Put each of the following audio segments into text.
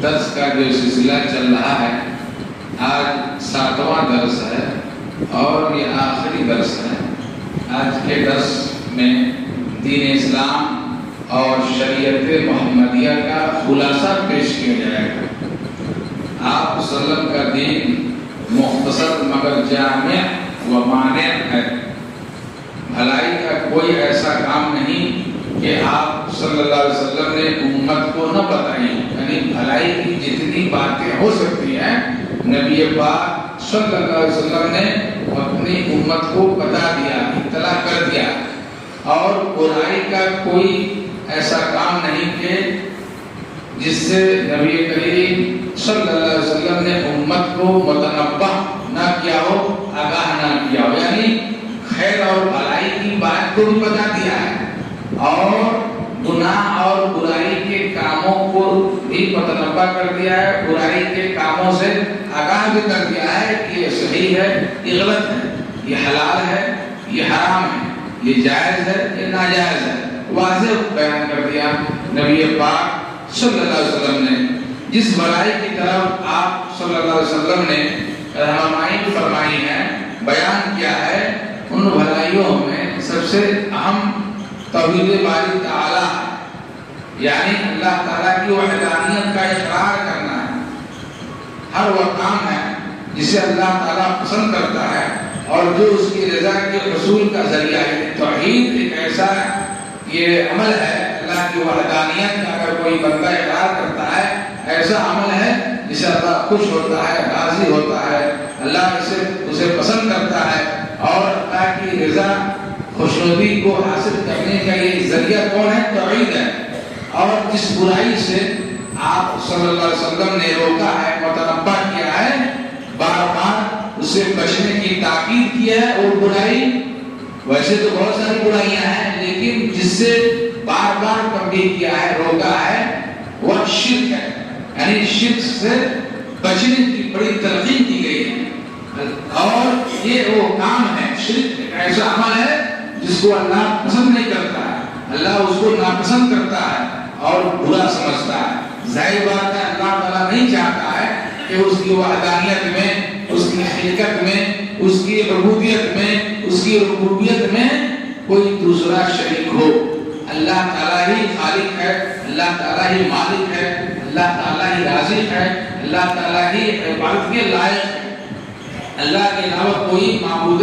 درس کا جو سلسلہ چل رہا ہے، آج 7واں درس ہے اور یہ آخری درس ہے۔ آج کے درس میں دین اسلام اور شریعت محمدیہ کا خلاصہ پیش کیا جائے گا۔ آپ صلی اللہ علیہ وسلم کا دین مختصر مگر جامع و مانع ہے۔ بھلائی کا کوئی ایسا کام نہیں کہ آپ صلی اللہ علیہ وسلم نے امت کو نہ بتائی، یعنی بھلائی کی جتنی باتیں ہو سکتی ہیں نبی پاک صلی اللہ علیہ وسلم نے اپنی امت کو بتا دیا، اطلاع کر دیا۔ اور برائی کا کوئی ایسا کام نہیں کہ جس سے نبی کریم صلی اللہ علیہ وسلم نے امت کو متنبہ نہ کیا ہو، آگاہ نہ کیا ہو، یعنی خیر اور بھلائی کی بات کو بھی بتا دیا ہے اور گناہ اور برائی کے کاموں کو بھی متنبہ کر دیا ہے، برائی کے کاموں سے آگاہ بھی کر دیا ہے کہ یہ صحیح ہے، یہ غلط ہے، یہ حلال ہے، یہ حرام ہے، یہ جائز ہے، یہ ناجائز ہے، واضح بیان کر دیا نبی پاک صلی اللہ علیہ وسلم نے۔ جس بھلائی کی طرف آپ صلی اللہ علیہ وسلم نے رہنمائی فرمائی ہے، بیان کیا ہے، ان بھلائیوں میں سب سے اہم توحید باری تعالی، یعنی اللہ تعالیٰ کی وحدانیت کا اقرار کرنا ہے۔ ہر وہ کام ہے جسے اللہ تعالیٰ پسند کرتا ہے اور جو اس کی رضا کے حصول کا ذریعہ ہے۔ توحید ایک ایسا یہ عمل ہے، اللہ کی وحدانیت کا اگر کوئی بندہ اقرار کرتا ہے، ایسا عمل ہے جسے اللہ خوش ہوتا ہے، راضی ہوتا ہے، اللہ اسے پسند کرتا ہے اور اللہ کی رضا خوشنودی کو حاصل کرنے کا یہ ذریعہ کون ہے؟ توحید ہے۔ اور جس برائی سے آپ صلی اللہ علیہ وسلم نے روکا ہے، متنبہ کیا ہے، بار بار اسے بچنے کی تاکید کیا ہے، اور برائی ویسے تو بہت ساری برائیاں ہیں لیکن جس سے بار بار تنبیہ کیا ہے، روکا ہے، وہ شرک ہے، یعنی شرک سے بچنے کی بڑی تلقین کی گئی ہے۔ اور یہ وہ کام ہے، شرک ایک ایسا عمل ہے جس کو اللہ پسند نہیں کرتا ہے، اللہ اس کو ناپسند کرتا ہے اور برا سمجھتا ہے۔ ظاہر بات ہے اللہ تعالیٰ نہیں چاہتا ہے کہ اس کی وحدانیت میں، اس کی خلقت میں، اس کی عبودیت میں، اس کی ربوبیت میں کوئی دوسرا شریک ہو۔ اللہ تعالیٰ ہی خالق ہے، اللہ تعالیٰ ہی مالک ہے، اللہ تعالیٰ ہی رازق ہے، اللہ تعالیٰ ہی عبادت کے لائق ہے۔ اللہ کے علاوہ کوئی معبود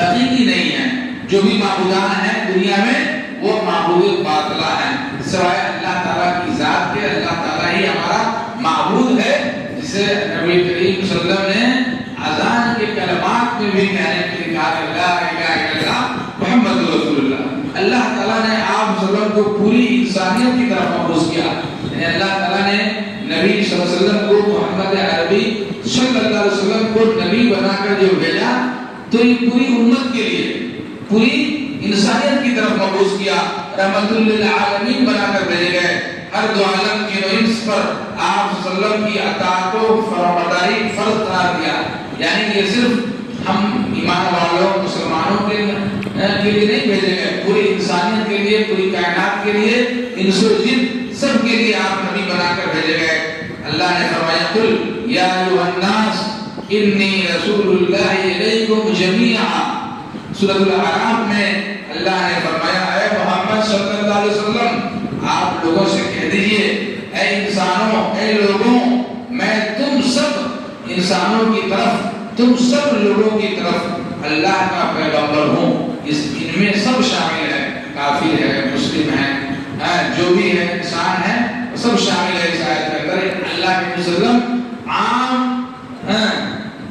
حقیقی نہیں ہے۔ جو بھی معبودان ہیں دنیا میں وہ معبود باطلہ ہیں، سوائے اللہ تعالیٰ کی ذات کے۔ اللہ تعالیٰ ہی ہمارا معبود ہے، جسے نبی کریم صلی اللہ علیہ وسلم نے اذان کے کلمات میں بھی کہنے کے لیے کہا کہ لا الہ الا اللہ محمد رسول اللہ۔ اللہ تعالیٰ نے آپ صلی اللہ علیہ وسلم کو پوری انسانیت کی طرف مبعوث کیا، یعنی اللہ تعالیٰ نے نبی صلی اللہ علیہ وسلم کو، محمد عربی صلی اللہ علیہ وسلم کو نبی بنا کر جو بھیجا تو یہ پوری امت کے لیے، پوری انسانیت کی طرف مبعوث کیا، رحمت للعالمین بنا کر بھیجے گئے۔ ہر دو عالم کے انس پر آپ صلی اللہ علیہ وسلم کی اطاعت و فرمانبرداری فرض قرار دیا، یعنی یہ صرف ہم ایمان والوں مسلمانوں کے لیے نہیں بھیجے گئے، پوری انسانیت کے لیے، پوری کائنات کے لیے، انس و جن سب کے لیے آپ نبی بنا کر بھیجے گئے۔ اللہ نے فرمایا قل یا ایھا الناس انی رسول اللہ الیکم جمیعا۔ سورۃ الاعراف میں اللہ نے فرمایا اے محمد صلی اللہ علیہ وسلم آپ لوگوں سے کہہ دیجئے اے انسانوں، اے لوگوں، میں تم سب انسانوں کی طرف، تم سب لوگوں کی طرف اللہ کا پیغمبر ہوں۔ ان میں سب شامل ہے، کافر ہے، مسلم ہے، جو بھی ہے انسان ہے، سب شامل ہے اس آیت کے اندر۔ اللہ کے وسلم عام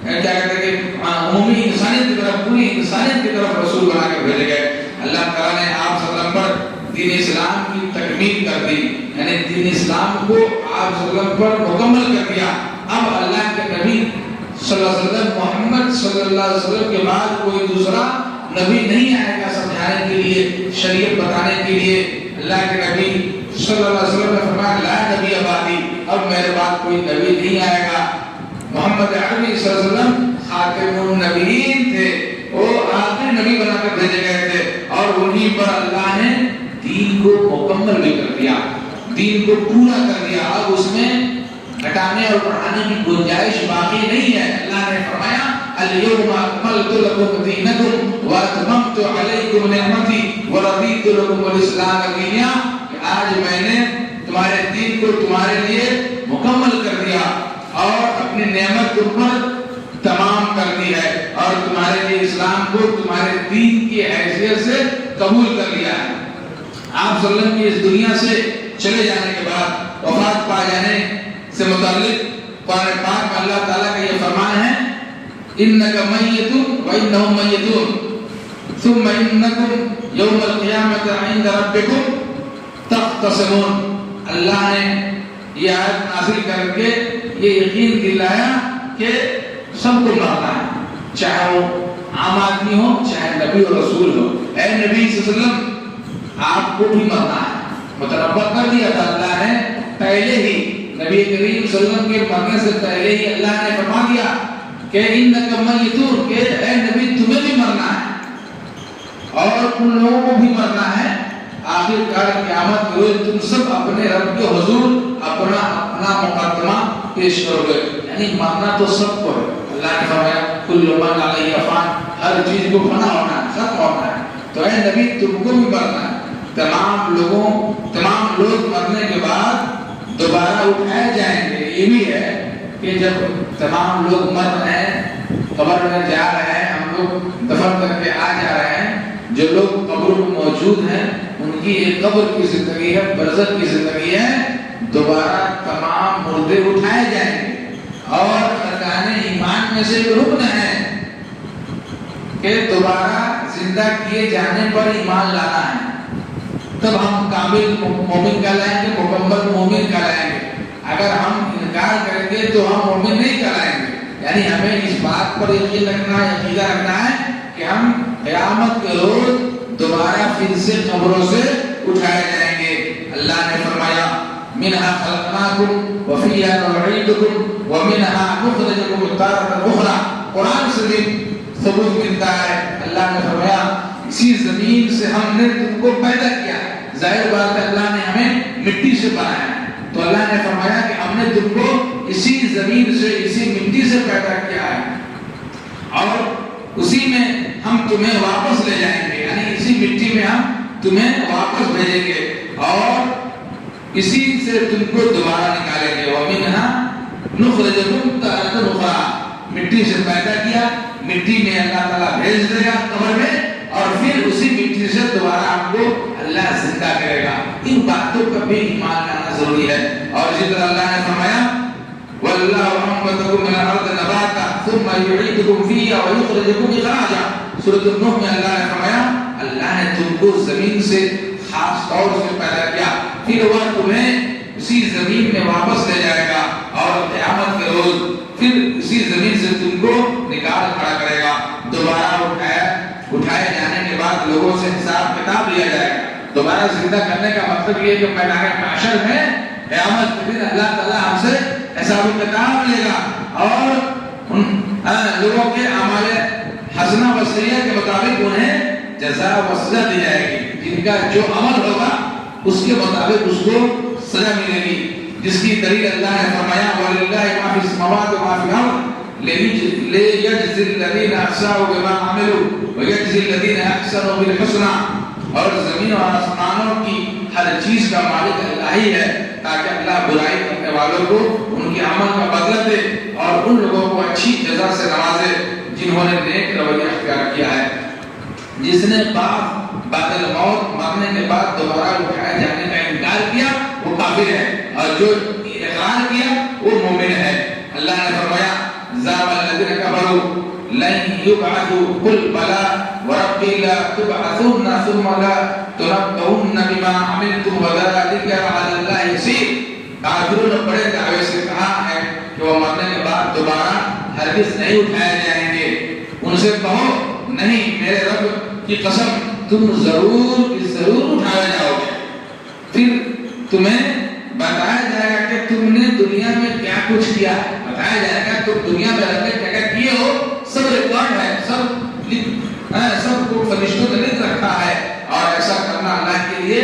کیا کہتے ہیں کہ عمومی انسانیت کی طرف، پوری انسانیت کی طرف رسول بنا کر بھیجے گئے۔ اللہ تعالیٰ نے آپ صلی اللہ علیہ وسلم پر دین اسلام کی تکمیل کر دی، یعنی دین اسلام کو آپ صلی اللہ علیہ وسلم پر مکمل کر دیا۔ اب اللہ کے نبی صلی اللہ علیہ وسلم، محمد صلی اللہ علیہ وسلم کے بعد کوئی دوسرا نبی نہیں آئے گا سمجھانے کے لیے، شریعت بتانے کے لیے۔ اللہ کے نبی صلی اللہ علیہ وسلم نے فرمایا لا نبی بعدی، اب میرے بعد کوئی نبی نہیں آئے گا۔ محمد عربی صلی اللہ علیہ وسلم خاتم النبیین تھے، وہ آخری نبی بنا کر بھیجے گئے تھے اور انہی پر اللہ نے دین کو مکمل بھی کر دیا، دین کو پورا کر دیا۔ اب اس میں گھٹانے اور بڑھانے کی گنجائش باقی نہیں ہے. اللہ نے فرمایا الیوم اکملت لکم دینکم واتممت علیکم نعمتی ورضیت لکم الاسلام دینا. آج میں نے تمہارے دین کو تمہارے لیے مکمل کر دیا اور اپنی نعمت تم پر تمام کر دی ہے اور تمہارے لیے اسلام کو تمہارے دین کی حیثیت سے قبول کر لیا ہے. آپ صلی اللہ علیہ وسلم کی اس دنیا سے چلے جانے کے بعد وفات پا جانے سے متعلق قرآن پاک میں اللہ تعالیٰ کا یہ فرمان ہے اِنَّكَ مَيِّتٌ وَإِنَّهُمْ مَيِّتُونَ ثُمَّ إِنَّكُمْ يَوْمَ الْقِيَامَةِ عِنْدَ رَبِّكُمْ تَخْتَصِمُونَ. اللہ نے یہ آیت نازل کر کے یہ یقین دلایا کہ سب کو مرنا ہے, چاہے وہ عام آدمی ہو چاہے نبی اور رسول ہو. اے نبی صلی اللہ علیہ وسلم آپ کو بھی مرنا ہے. متنبہ کر دیا تھا اللہ نے پہلے ہی, نبی کریم صلی اللہ علیہ وسلم کے مرنے سے پہلے ہی اللہ نے فرما دیا کہ انک میتون, کہ اے نبی تمہیں بھی مرنا ہے اور ان لوگوں کو بھی مرنا ہے. آخر کار قیامت کے روز تم سب اپنے رب کے حضور اپنا مقدمہ پیش کرو گے. یعنی مرنا تو سب کو ہے. اللہ نے فرمایا کل من علیہ فان, ہر چیز کو فنا ہونا ہے, سب ہونا ہے. تو اے نبی تم کو بھی مرنا ہے. تمام لوگ مرنے کے بعد دوبارہ اٹھائے جائیں گے. یہ بھی ہے کہ جب تمام لوگ مر رہے ہیں, قبر میں جا رہے ہیں, ہم لوگ دفن کر کے آ جا رہے ہیں, جو لوگ قبر میں موجود ہیں ان کی ایک قبر کی زندگی ہے, برزخ کی زندگی ہے. دوبارہ تمام مردے اٹھائے جائیں گے اور ارکان ایمان میں سے ایک رکن ہے کہ دوبارہ زندہ کیے جانے پر ایمان لانا ہے. تب ہم کامل مومن کہلائیں گے, مکمل مومن کہلائیں گے. اگر ہم انکار کریں گے تو ہم مومن نہیں کہلائیں گے. یعنی ہمیں اس بات پر یقین رکھنا ہے, عقیدہ رکھنا ہے کہ ہم قیامت کے روز دوبارہ پھر سے قبروں سے اٹھائے جائیں گے. اللہ نے فرمایا منہا خلقناکم وفیہا نعیدکم ومنہا نخرجکم تارۃ اخری. قرآن سے بھی ثبوت ملتا ہے. اللہ نے فرمایا اسی زمین سے ہم نے تم کو پیدا کیا. ظاہر بات ہے اللہ نے ہمیں مٹی سے بنایا ہے, تو اللہ نے فرمایا کہ ہم نے تم کو اسی زمین سے, اسی مٹی سے پیدا کیا ہے اور اسی میں ہم تمہیں واپس لے جائیں گے. یعنی اسی مٹی میں ہم تمہیں واپس بھیجیں گے اور اسی سے تم کو دوبارہ نکالیں گے. وَمِنْهَا نُخْرِجُكُمْ تَارَةً أُخْرَىٰ. مٹی سے پیدا کیا, مٹی میں اللہ تعالیٰ بھیج دے گا قبر میں اور پھر اسی مٹی سے دوبارہ آپ کو اللہ زندہ کرے گا. ان باتوں پر بھی ایمان لانا ضروری ہے. اور اسی طرح اللہ نے فرمایا وَاللَّهُ أَنبَتَكُم مِّنَ الْأَرْضِ نَبَاتًا ثُمَّ يُعِيدُكُم فِيهَا وَيُخْرِجُكُمْ إِخْرَاجًا. سورۃ النوح میں اللہ نے فرمایا اللہ نے تم کو زمین سے خاص طور سے پیدا کیا, پھر وہ تمہیں اسی زمین میں واپس لے جائے گا اور قیامت کے روز پھر اسی زمین سے تم کو نکال کھڑا کرے گا. دوبارہ اٹھائے جانے کے بعد لوگوں سے حساب کتاب لیا جائے گا. دوبارہ زندہ کرنے کا مطلب یہ ہے کہ میدان محشر میں قیامت کے دن اللہ تعالیٰ ہم سے حساب و کتاب لے گا اور ان لوگوں کے اعمال حسنہ و سیئہ کے مطابق انہیں جزا و سزا دی جائے گی. جن کا جو عمل ہوگا اس کے مطابق اس کو سزا ملے گی, جس کی دلیل اللہ نے فرمایا وَلِلَّهِ مَا فِي السَّمَاوَاتِ وَمَا فِي الْأَرْضِ لِيَجْزِيَ الَّذِينَ أَحْسَنُوا بِمَا عَمِلُوا وَيَجْزِيَ الَّذِينَ أَحْسَنُوا بِالْحُسْنَى. اور زمین اور آسمانوں کی ہر چیز کا مالک اللہ ہی ہے تاکہ اللہ برائی کرنے والوں کو ان کے عمل کا بدلہ دے اور ان لوگوں کو اچھی جزا سے نوازے جنہوں نے نیک رویہ اختیار کیا ہے. جس نے بعد الموت مرنے کے بعد دوبارہ اٹھائے جانے کا انکار کیا وہ کافر ہے اور جو اقرار کیا وہ مومن ہے. اللہ نے فرمایا زعم الذين كفروا لن يبعثوا قل بلى وربي لا تبعثون ثم لا تنبؤون بما عملتم وذلك على الله يسير. کافروں نے بڑے دعوے سے کہا ہے کہ وہ مرنے کے بعد دوبارہ ہرگز نہیں اٹھائے جائیں گے. ان سے کہو نہیں, میرے رب کی قسم تم ضرور اٹھائے جاؤ گے. پھر تمہیں بتایا جائے گا کہ تم نے دنیا میں کیا کچھ کیا. بتایا جائے گا تم دنیا میں رہتے کیا کیا کیے ہو, سب ریکارڈ ہے, سب کو فرشتوں نے لکھ رکھا ہے. اور ایسا کرنا اللہ کے لیے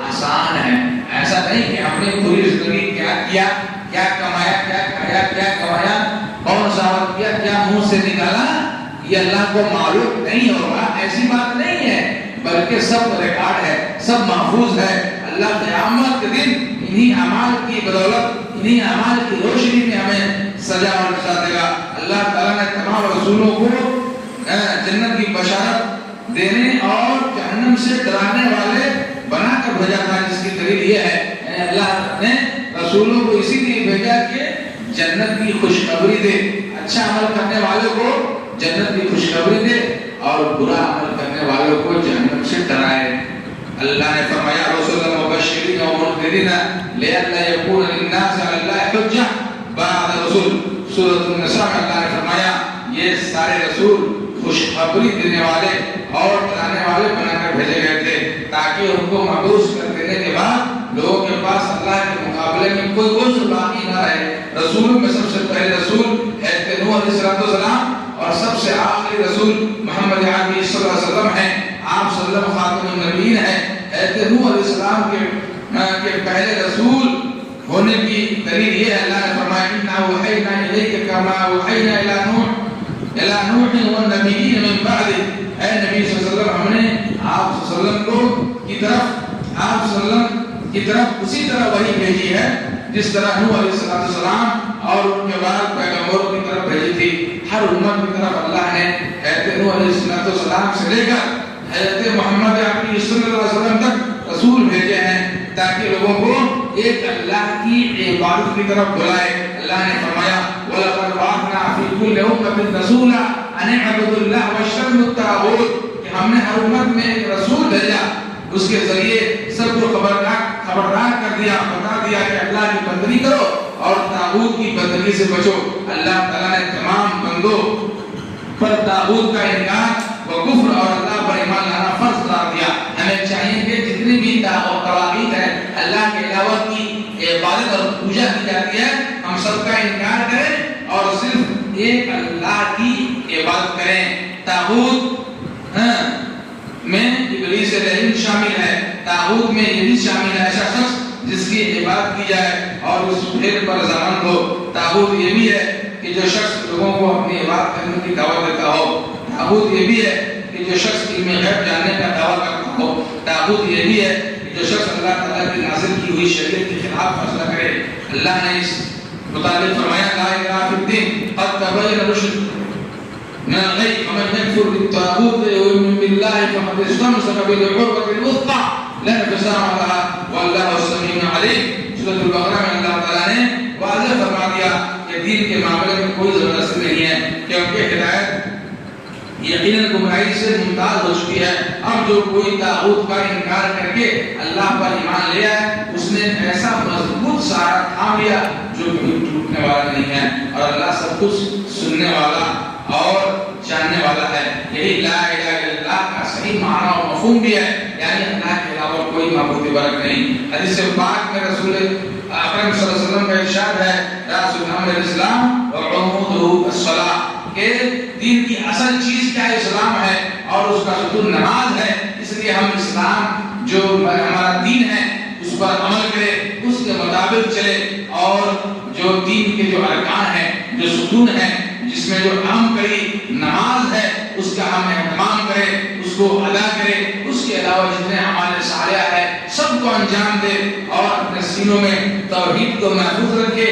آسان ہے. ایسا نہیں کہ ہم نے پوری زندگی کیا کیا کیا کمایا، کیا کھایا، کیا کمایا، کون سا عمل کیا، کیا منہ سے نکالا، یہ اللہ کو معلوم نہیں ہوگا، ایسی بات نہیں ہے، بلکہ سب ریکارڈ ہے، سب محفوظ ہے۔ اللہ قیامت کے دن انہی اعمال کی بدولت، انہی اعمال کی روشنی میں ہمیں سزا اور جزا دے گا۔ اللہ تعالیٰ نے تمام رسولوں کو جنت کی بشارت دینے اور جہنم سے ڈرانے والے بنا کر بھیجا تھا، جس کی دلیل یہ ہے اللہ نے رسولوں کو اسی لیے بھیجا کہ جنت کی خوشخبری دے، اچھا عمل کرنے والوں کو جنت کی خوشخبری دے اور برا عمل کرنے والوں کو جہنم سے ڈرائے۔ اللہ نے فرمایا رسولا مبشرین و منذرین لئلا یکون للناس علی اللہ حجہ بعد رسول۔ سورۃ النساء میں اللہ نے فرمایا یہ سارے رسول خوشخبری دینے والے اور ڈرانے والے بنا کر بھیجے گئے تھے تاکہ ان کو مبعوث کر دینے کے بعد لوگوں کے پاس اللہ کے مقابلے میں کوئی عذر باقی نہ رہے۔ رسولوں میں سب سے پہلے رسول حضرت نوح علیہ السلام اور سب سے آخری رسول محمد عربی صلی اللہ علیہ وسلم ہیں۔ آپ صلی اللہ علیہ وسلم خاتم النبیین ہیں۔ حضرت نوح علیہ السلام کے پہلے رسول ہونے کی دلیل یہ ہے اللہ نے فرمایا اِنَّا وَحَيْنَا إِلَيْكَ كَمَا وَحَيْنَا إِلَى نُوحٍ وَالنَّبِيِّينَ مِن بَعْدِهِ۔ اے نبی صلی اللہ علیہ وسلم ہم نے آپ صلی اللہ علیہ وسلم کی طرف اسی طرح وحی بھیجی ہے جس طرح نوح علیہ السلام اور ان کے بعد پیغمبروں کی طرف بھیجی تھی۔ ہر امت کی طرف اللہ نے حضرت نوح علیہ السلام سے لے کر حضرت محمد عربی صلی اللہ علیہ وسلم تک رسول بھیجے ہیں تاکہ لوگوں کو ایک اللہ کی عبادت کی طرف بلائے۔ اللہ نے فرمایا وَلَقَدْ بَعَثْنَا فِي كُلِّ أُمَّةٍ رَسُولًا أَنِ اعْبُدُوا اللَّهَ وَاجْتَنِبُوا الطَّاغُوتَ کہ ہم نے ہر امت میں ایک رسول بھیجا، اس کے ذریعے سب کو خبردار کر دیا، بتا دیا کہ اللہ کی بندگی کرو اور طاغوت کی بندگی سے بچو۔ اللہ تعالیٰ نے تمام بندوں پر طاغوت کا انکار و کفر اور اللہ پر ایمان لانا فرض قرار دیا۔ ہمیں چاہیے کہ جتنی بھی طواغیت ہے اللہ کے علاوہ کی عبادت اور پوجا کی جاتی ہے ہم سب کا انکار کریں اور صرف ایک اللہ کی عبادت کریں۔ طاغوت میں ابلیس لعین شامل ہے، طاغوت میں یہ بھی شامل ہے ایسا شخص جس کی عبادت کی جائے اور اس پھر پر رضامند ہو۔ طاغوت یہ بھی ہے کہ جو شخص لوگوں کو اپنی عبادت کرنے کی دعوت دیتا ہو۔ طاغوت یہ بھی ہے کہ جو شخص علم غیب جاننے کا دعویٰ کرتا ہو۔ طاغوت یہ بھی ہے کہ جو شخص اللہ تعالیٰ کی نازل کی ہوئی شریعت کے خلاف فیصلہ کرے۔ اللہ نے اس متعلق فرمایا لا اکراہ فی الدین قد تبین الرشد من الغی فمن یکفر بالطاغوت ویؤمن باللہ فقد استمسک بالعروۃ الوثقی لا انفصام لها واللہ السمیع العلیم۔ سورۃ البقرہ میں اللہ تعالیٰ نے واضح فرما دیا کہ دین کے معاملے میں کوئی زبردستی نہیں ہے کیونکہ ہدایت یقیناً گمراہی سے ممتاز ہو چکی ہے۔ اب جو کوئی طاغوت کا انکار کر کے اللہ پر ایمان لیا ہے اس نے ایسا مضبوط سہارا تھام لیا جو کبھی ٹوٹنے والا نہیں ہے اور اللہ سب کچھ سننے والا اور جاننے والا ہے۔ یہی لا الہ الا اللہ کا صحیح معنی اور مفہوم بھی ہے، یعنی اللہ کے علاوہ کوئی معبود برحق نہیں۔ حدیث پاک میں رسول اکرم صلی اللہ علیہ وسلم کا ارشاد ہے راس الاسلام وعمودہ الصلاۃ کہ دین کی اصل چیز کیا اسلام ہے اور اس کا ستون نماز ہے۔ اس لیے ہم اسلام جو ہمارا دین ہے اس پر عمل کرے، اس کے مطابق چلے اور جو دین کے جو ارکان ہیں، جو ستون ہیں، جس میں جو اہم کڑی نماز ہے اس کا ہم اہتمام کریں، اس کو ادا کریں۔ اس کے علاوہ جتنے ہمارے صالحہ ہے سب کو انجام دے اور اپنے سینوں میں توحید کو محفوظ رکھے،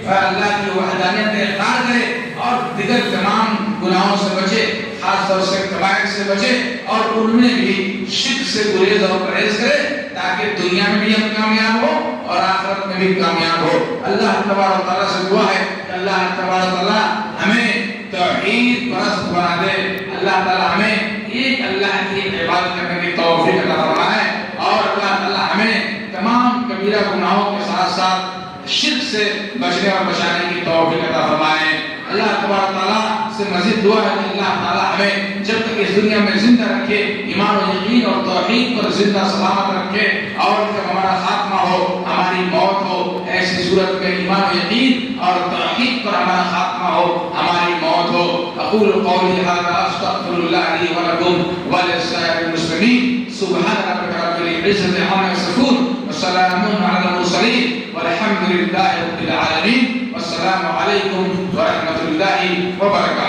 اللہ کی وحدانیت اقرار کرے اور دیگر تمام گناہوں سے بچے، خاص طور سے کبائر سے بچے اور ان میں بھی شرک سے گریز اور پرہیز کرے تاکہ دنیا میں بھی ہم کامیاب ہو اور آخرت میں بھی کامیاب ہو۔ اللہ تبارک و تعالیٰ سے دعا ہے کہ اللہ تبارک و تعالیٰ ہمیں توحید پرست بنا دے، اللہ تعالیٰ ہمیں ایک اللہ کی عبادت کرنے کی توفیق عطا فرمائے اور اللہ تعالیٰ ہمیں تمام کبیرہ گناہوں کے ساتھ ساتھ شرک سے بچنے اور بچانے کی توفیق عطا فرمائے۔ اللہ تبارک تعالیٰ سے مزید دعا ہے کہ اللہ تعالیٰ ہمیں جب تک اس دنیا میں زندہ رکھے ایمان و یقین اور توحید پر زندہ سلامت رکھے اور جب ہمارا خاتمہ ہو، ہماری موت ہو، ایسی صورت میں ایمان و یقین اور توحید پر ہمارا خاتمہ ہو، ہماری موت ہو۔ اقول قولی ھذا استغفر اللہ لی ولکم ولسائر المسلمین۔ سبحان ربک رب العزۃ عما یصفون وسلام علی المرسلین والحمد للہ رب العالمین، والسلام علیکم ورحمۃ اللہ وبرکاتہ۔